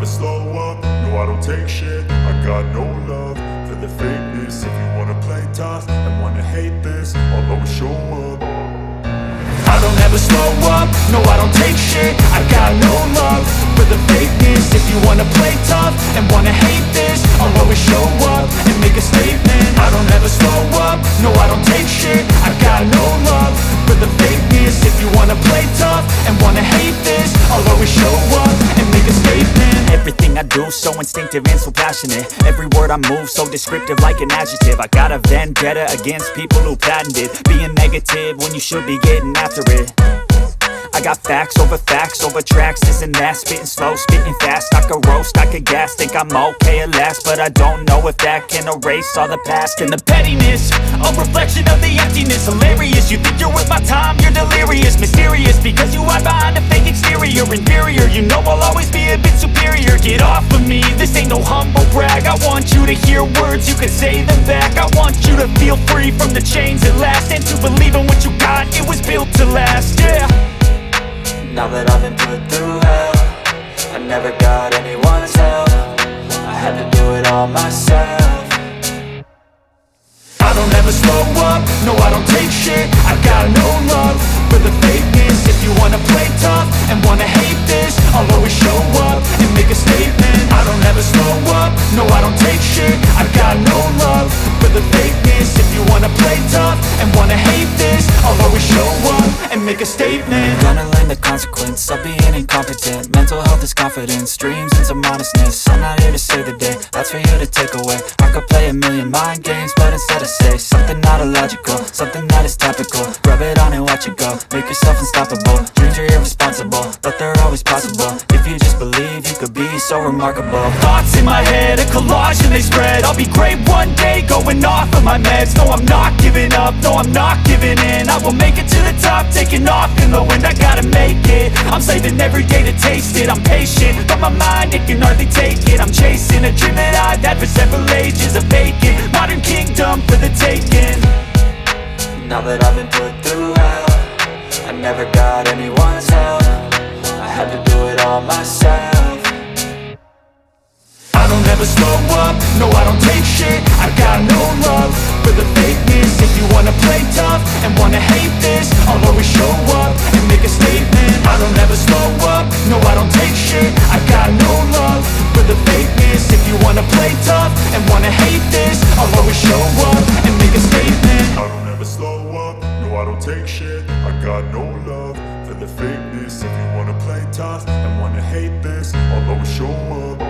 slow up, no I don't take shit. I got no love for the fakeness. If you wanna play tough and wanna hate this, I'll always show up. I don't ever slow up, no I don't take shit. I got no love for the fakeness. If you wanna play tough and wanna hate this, I'll always show up and make a statement. I don't ever slow up, no I don't take shit. I got no love for the fakeness. If you wanna play tough and wanna hate this, I'll always show up and make a statement. Everything I do so instinctive and so passionate. Every word I move so descriptive like an adjective. I got a vendetta against people who patented being negative when you should be getting after it. I got facts over tracks, this and that. Spitting slow, spitting fast, I could roast, I could gas. Think I'm okay at last, but I don't know if that can erase all the past. And the pettiness, a reflection of the emptiness. Hilarious, you think you're worth my time, you're delirious. Mysterious, because you hide behind a fake exterior. Inferior, you know I'll always be a bit superior. Get off of me, this ain't no humble brag. I want you to hear words, you can say them back. I want you to feel free from the chains at last, and to believe in what you got, it was built to last, yeah. Now that I've been put through hell, I never got anyone's help. I had to do it all myself. I don't ever slow up, no I don't take shit. I got no love for the fakeness. If you wanna play tough and wanna hate this, I'll always show up and make a statement. I don't ever slow up, no I don't take shit. I got no love for the fakeness. If you wanna play tough and wanna hate this, I'll always show up and make a statement. Gonna learn the consequence of being incompetent. Mental health is confidence, dreams and some modestness. I'm not here to save the day, that's for you to take away. I could play a million mind games, but instead I say something not illogical, something that is topical. Rub it on and watch it go, make yourself unstoppable. Dreams are irresponsible, but they're always possible. If you just believe, you could be so remarkable. Thoughts in my head, a collage and they spread. I'll be great one day, going off of my meds. No, I'm not giving up, no, I'm not giving in. I will make it to the top, taking off in the wind. I gotta make it, I'm saving every day to taste it. I'm patient, but my mind, it can hardly take it. I'm chasing a dream that I've had for several ages. A vacant, modern kingdom for the taking. Now that I've been put through hell, I never got anyone's help. I had to do it all myself. I don't ever slow up, no I don't take shit. I got no love for the fakeness. If you wanna play tough and wanna hate this, I'll always show up and make a statement. I don't ever slow up, no I don't take shit. I got no love for the fakeness. If you wanna play tough and wanna hate this, I'll always show up and make a statement. I don't ever slow up, no I don't take shit. I got no love for the fakeness. If you wanna play tough and wanna hate this, I'll always show up.